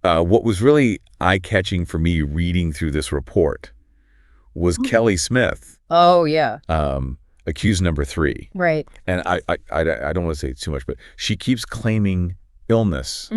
What was really eye-catching for me reading through this report was Kelly Smith, Oh, yeah. accused number 3. Right. And I don't want to say too much, but she keeps claiming illness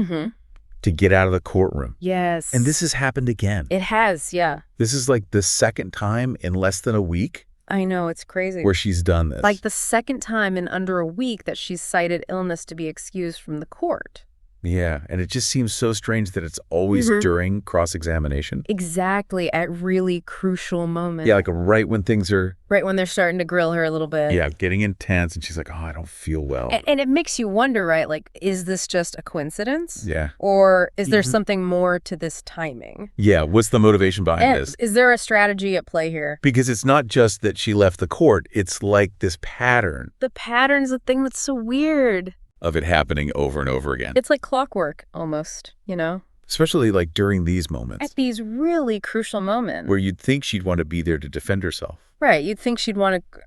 to get out of the courtroom. Yes. And this has happened again. It has, yeah. This is like the second time in less than a week I know, it's crazy. where she's done this. Like the second time in under a week that she's cited illness to be excused from the court. Yeah, and it just seems so strange that it's always during cross-examination. Exactly, at really crucial moments. Yeah, like right when things are... Right when they're starting to grill her a little bit. Yeah, getting intense, and she's like, oh, I don't feel well. And it makes you wonder, right, like, is this just a coincidence? Yeah. Or is there something more to this timing? Yeah, what's the motivation behind this? Is there a strategy at play here? Because it's not just that she left the court, it's like this pattern. The pattern's the thing that's so weird. Of it happening over and over again. It's like clockwork, almost, you know? Especially like during these moments. At these really crucial moments. Where you'd think she'd want to be there to defend herself. Right, you'd think she'd want to,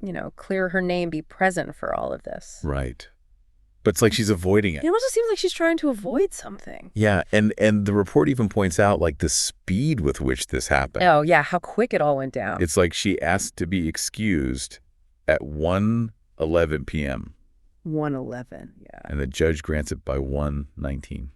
you know, clear her name, be present for all of this. Right. But it's like she's avoiding it. It also seems like she's trying to avoid something. Yeah, and the report even points out like the speed with which this happened. Oh, yeah, how quick it all went down. It's like she asked to be excused at 1:11 p.m. 1:11, yeah. And the judge grants it by 1:19.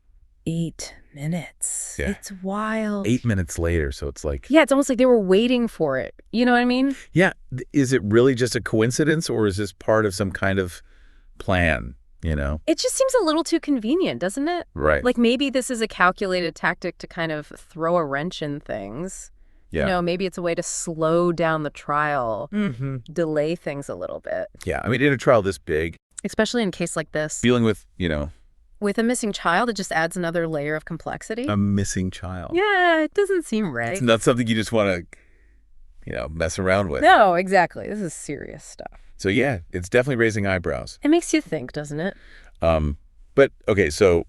8 minutes. Yeah. It's wild. 8 minutes later, so it's like... Yeah, it's almost like they were waiting for it. You know what I mean? Yeah. Is it really just a coincidence, or is this part of some kind of plan, you know? It just seems a little too convenient, doesn't it? Right. Like maybe this is a calculated tactic to kind of throw a wrench in things. Yeah. You know, maybe it's a way to slow down the trial, delay things a little bit. Yeah, I mean, in a trial this big... Especially in a case like this. Dealing with, you know... With a missing child, it just adds another layer of complexity. A missing child. Yeah, it doesn't seem right. It's not something you just want to, you know, mess around with. No, exactly. This is serious stuff. So yeah, it's definitely raising eyebrows. It makes you think, doesn't it? But, okay, so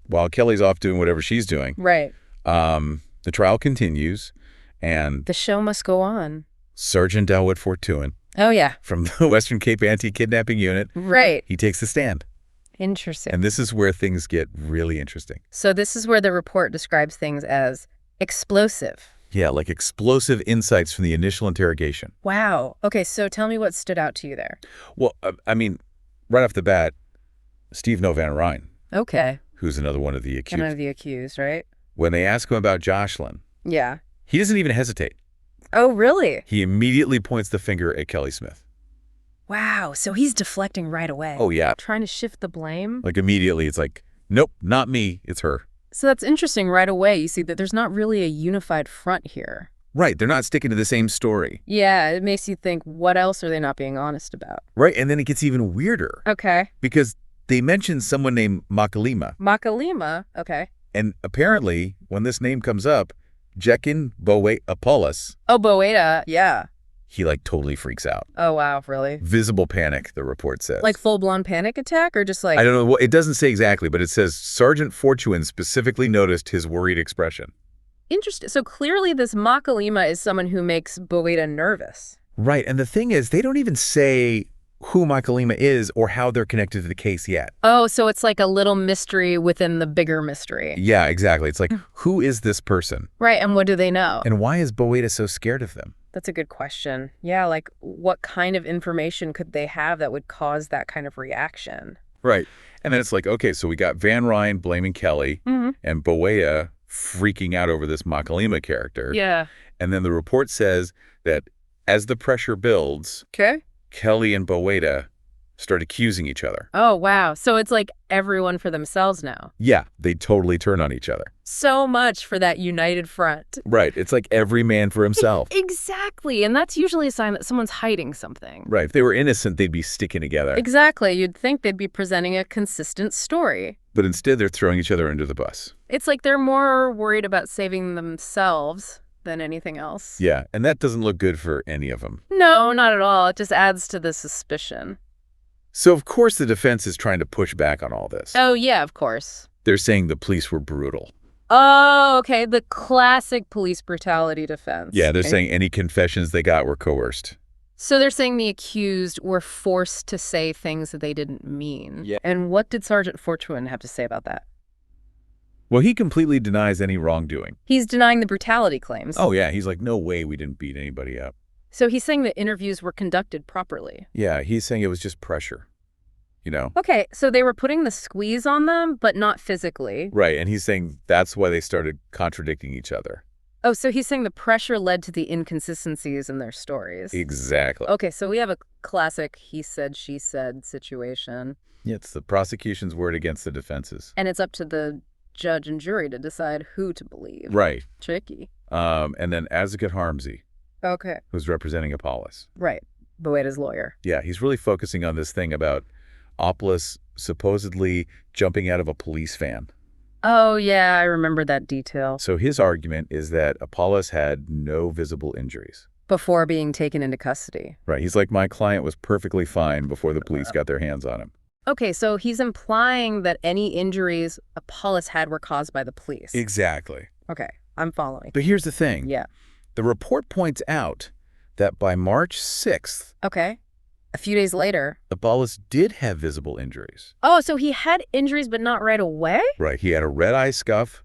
while Kelly's off doing whatever she's doing... Right. The trial continues, and... The show must go on. Sergeant Fortuin... Oh, yeah. From the Western Cape Anti-Kidnapping Unit. Right. He takes the stand. Interesting. And this is where things get really interesting. So this is where the report describes things as explosive. Yeah, like explosive insights from the initial interrogation. Wow. Okay, so tell me what stood out to you there. Well, I mean, right off the bat, Steve Van Rhyn. Okay. Who's another one of the accused. One of the accused, right? When they ask him about Joshlin. Yeah. He doesn't even hesitate. Oh, really? He immediately points the finger at Kelly Smith. Wow, so he's deflecting right away. Oh, yeah. Trying to shift the blame? Like immediately, it's like, nope, not me, it's her. So that's interesting right away. You see that there's not really a unified front here. Right, they're not sticking to the same story. Yeah, it makes you think, what else are they not being honest about? Right, and then it gets even weirder. Okay. Because they mention someone named Makalima. Makalima, okay. And apparently, when this name comes up, Joshlin Appollis. Oh, Boeta, yeah. He, like, totally freaks out. Oh, wow, really? Visible panic, the report says. Like full-blown panic attack or just like... I don't know. Well, it doesn't say exactly, but it says Sergeant Fortuin specifically noticed his worried expression. Interesting. So clearly this Makalima is someone who makes Boeta nervous. Right, and the thing is, they don't even say who Makalima is or how they're connected to the case yet. Oh, so it's like a little mystery within the bigger mystery. Yeah, exactly. It's like, who is this person? Right, and what do they know? And why is Boeta so scared of them? That's a good question. Yeah, like what kind of information could they have that would cause that kind of reaction? Right. And then it's like, okay, so we got Van Rhyn blaming Kelly and Boeta freaking out over this Makalima character. Yeah. And then the report says that as the pressure builds, Okay. Kelly and Boeta start accusing each other. Oh, wow. So it's like everyone for themselves now. Yeah, they totally turn on each other. So much for that united front. Right. It's like every man for himself. Exactly. And that's usually a sign that someone's hiding something. Right. If they were innocent, they'd be sticking together. Exactly. You'd think they'd be presenting a consistent story. But instead, they're throwing each other under the bus. It's like they're more worried about saving themselves than anything else. Yeah, and that doesn't look good for any of them. No, not at all. It just adds to the suspicion. So, of course, the defense is trying to push back on all this. Oh, yeah, of course. They're saying the police were brutal. Oh, okay. The classic police brutality defense. Yeah, they're saying any confessions they got were coerced. So they're saying the accused were forced to say things that they didn't mean. Yeah. And what did Sergeant Fortuin have to say about that? Well, he completely denies any wrongdoing. He's denying the brutality claims. Oh, yeah. He's like, no way we didn't beat anybody up. So he's saying the interviews were conducted properly. Yeah, he's saying it was just pressure, you know? Okay, so they were putting the squeeze on them, but not physically. Right, and he's saying that's why they started contradicting each other. Oh, so he's saying the pressure led to the inconsistencies in their stories. Exactly. Okay, so we have a classic he said, she said situation. Yeah, it's the prosecution's word against the defense's. And it's up to the judge and jury to decide who to believe. Right. Tricky. And then Advocate Harmsey, Okay. who's representing Appollis. Right. Boeta's lawyer. Yeah, he's really focusing on this thing about Appollis supposedly jumping out of a police van. Oh, yeah, I remember that detail. So his argument is that Appollis had no visible injuries. Before being taken into custody. Right. He's like, my client was perfectly fine before the police got their hands on him. Okay, so he's implying that any injuries Appollis had were caused by the police. Exactly. Okay, I'm following. But here's the thing. Yeah. The report points out that by March 6th, Okay. A few days later. Appollis did have visible injuries. Oh, so he had injuries, but not right away? Right. He had a red eye scuff,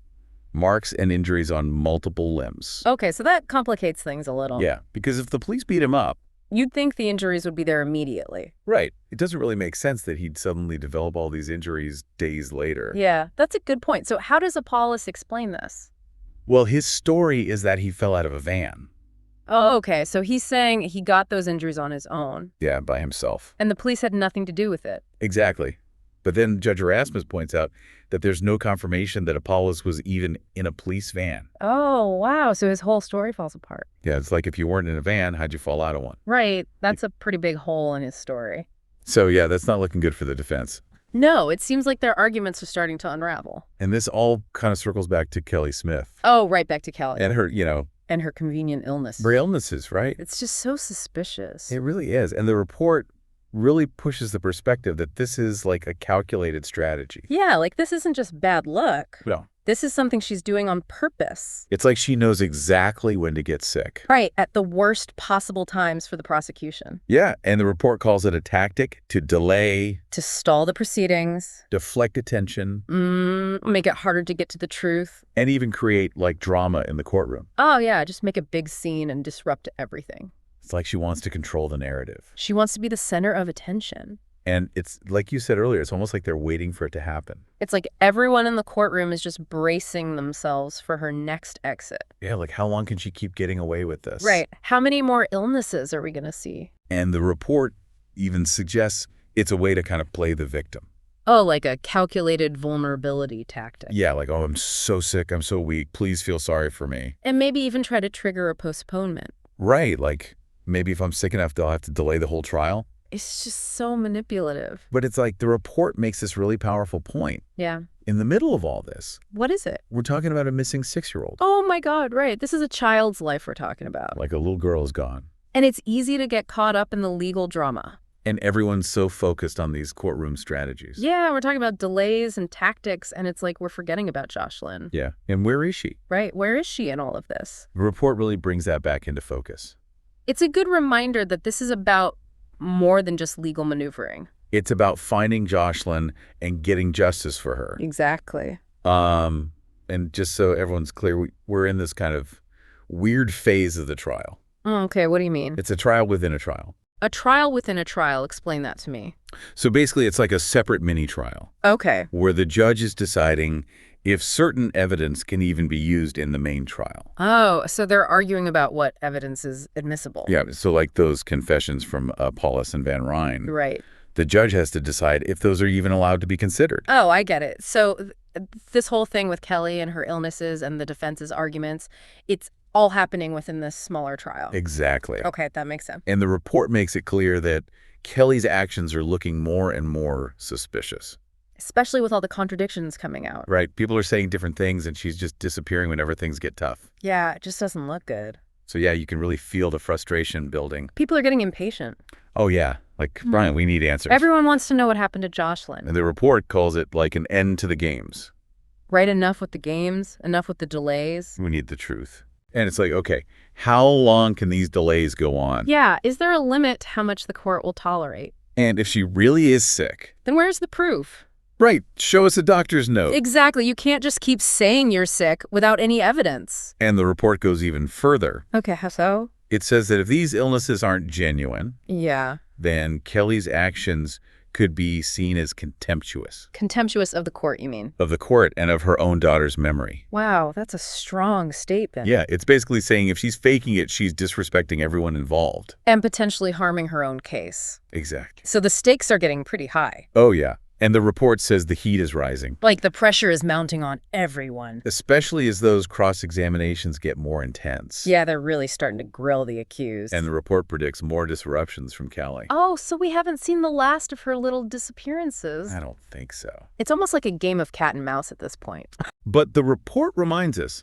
marks and injuries on multiple limbs. Okay, so that complicates things a little. Yeah, because if the police beat him up. You'd think the injuries would be there immediately. Right. It doesn't really make sense that he'd suddenly develop all these injuries days later. Yeah, that's a good point. So how does Appollis explain this? Well, his story is that he fell out of a van. Oh, okay. So he's saying he got those injuries on his own. Yeah, by himself. And the police had nothing to do with it. Exactly. But then Judge Erasmus points out that there's no confirmation that Appollis was even in a police van. Oh, wow. So his whole story falls apart. Yeah, it's like if you weren't in a van, how'd you fall out of one? Right. That's a pretty big hole in his story. So, yeah, that's not looking good for the defense. No, it seems like their arguments are starting to unravel. And this all kind of circles back to Kelly Smith. Oh, right back to Kelly. And her, you know. And her convenient illness. Her illnesses, right? It's just so suspicious. It really is. And the report really pushes the perspective that this is like a calculated strategy. Yeah, like this isn't just bad luck. No. This is something she's doing on purpose. It's like she knows exactly when to get sick. Right, at the worst possible times for the prosecution. Yeah, and the report calls it a tactic to delay. To stall the proceedings. Deflect attention. Make it harder to get to the truth. And even create, like, drama in the courtroom. Oh, yeah, just make a big scene and disrupt everything. It's like she wants to control the narrative. She wants to be the center of attention. And it's, like you said earlier, it's almost like they're waiting for it to happen. It's like everyone in the courtroom is just bracing themselves for her next exit. Yeah, like how long can she keep getting away with this? Right. How many more illnesses are we going to see? And the report even suggests it's a way to kind of play the victim. Oh, like a calculated vulnerability tactic. Yeah, like, oh, I'm so sick, I'm so weak, please feel sorry for me. And maybe even try to trigger a postponement. Right, like maybe if I'm sick enough, they'll have to delay the whole trial. It's just so manipulative. But it's like the report makes this really powerful point. Yeah. In the middle of all this. What is it? We're talking about a missing 6-year-old. Oh my God, right. This is a child's life we're talking about. Like a little girl is gone. And it's easy to get caught up in the legal drama. And everyone's so focused on these courtroom strategies. Yeah, we're talking about delays and tactics, and it's like we're forgetting about Joshlin. Yeah. And where is she? Right. Where is she in all of this? The report really brings that back into focus. It's a good reminder that this is about more than just legal maneuvering. It's about finding Joshlin and getting justice for her. Exactly. And just so everyone's clear, we're in this kind of weird phase of the trial. Okay, what do you mean? It's a trial within a trial. A trial within a trial. Explain that to me. So basically, it's like a separate mini trial. Okay. Where the judge is deciding if certain evidence can even be used in the main trial. Oh, so they're arguing about what evidence is admissible. Yeah, so like those confessions from Appollis and Rhyn. Right. The judge has to decide if those are even allowed to be considered. Oh, I get it. So this whole thing with Kelly and her illnesses and the defense's arguments, it's all happening within this smaller trial. Exactly. Okay, that makes sense. And the report makes it clear that Kelly's actions are looking more and more suspicious. Especially with all the contradictions coming out. Right. People are saying different things and she's just disappearing whenever things get tough. Yeah, it just doesn't look good. So yeah, you can really feel the frustration building. People are getting impatient. Oh yeah. Like, Brian, we need answers. Everyone wants to know what happened to Joshlin. And the report calls it like an end to the games. Right, enough with the games, enough with the delays. We need the truth. And it's like, okay, how long can these delays go on? Yeah, is there a limit to how much the court will tolerate? And if she really is sick, then where's the proof? Right. Show us a doctor's note. Exactly. You can't just keep saying you're sick without any evidence. And the report goes even further. Okay, how so? It says that if these illnesses aren't genuine, Yeah. then Kelly's actions could be seen as contemptuous. Contemptuous of the court, you mean? Of the court and of her own daughter's memory. Wow, that's a strong statement. Yeah, it's basically saying if she's faking it, she's disrespecting everyone involved. And potentially harming her own case. Exactly. So the stakes are getting pretty high. Oh, yeah. And the report says the heat is rising. Like the pressure is mounting on everyone. Especially as those cross-examinations get more intense. Yeah, they're really starting to grill the accused. And the report predicts more disruptions from Kelly. Oh, so we haven't seen the last of her little disappearances. I don't think so. It's almost like a game of cat and mouse at this point. But the report reminds us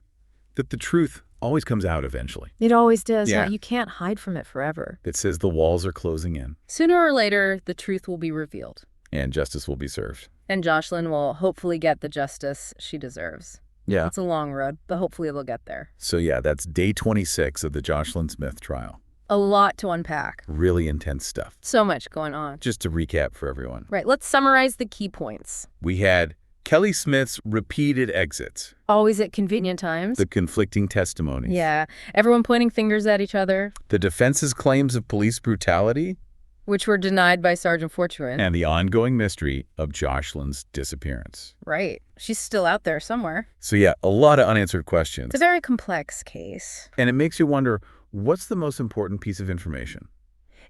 that the truth always comes out eventually. It always does. Yeah. You can't hide from it forever. It says the walls are closing in. Sooner or later, the truth will be revealed. And justice will be served. And Joshlin will hopefully get the justice she deserves. Yeah. It's a long road, but hopefully they'll get there. So yeah, that's day 26 of the Joshlin Smith trial. A lot to unpack. Really intense stuff. So much going on. Just to recap for everyone. Right, let's summarize the key points. We had Kelly Smith's repeated exits. Always at convenient times. The conflicting testimonies. Yeah, everyone pointing fingers at each other. The defense's claims of police brutality. Which were denied by Sergeant Fortuin. And the ongoing mystery of Joshlin's disappearance. Right. She's still out there somewhere. So yeah, a lot of unanswered questions. It's a very complex case. And it makes you wonder, what's the most important piece of information?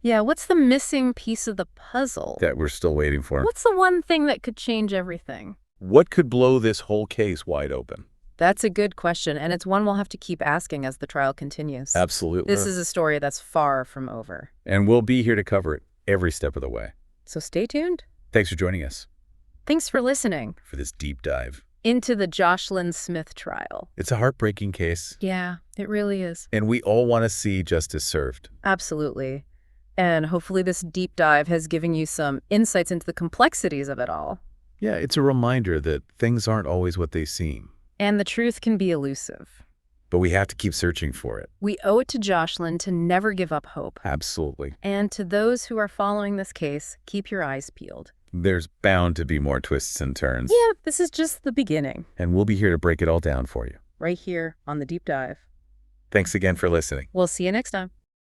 Yeah, what's the missing piece of the puzzle? That we're still waiting for. What's the one thing that could change everything? What could blow this whole case wide open? That's a good question, and it's one we'll have to keep asking as the trial continues. Absolutely. This is a story that's far from over. And we'll be here to cover it every step of the way. So stay tuned. Thanks for joining us. Thanks for listening. For this deep dive. Into the Joshlin Smith trial. It's a heartbreaking case. Yeah, it really is. And we all want to see justice served. Absolutely. And hopefully this deep dive has given you some insights into the complexities of it all. Yeah, it's a reminder that things aren't always what they seem. And the truth can be elusive. But we have to keep searching for it. We owe it to Joshlin to never give up hope. Absolutely. And to those who are following this case, keep your eyes peeled. There's bound to be more twists and turns. Yeah, this is just the beginning. And we'll be here to break it all down for you. Right here on The Deep Dive. Thanks again for listening. We'll see you next time.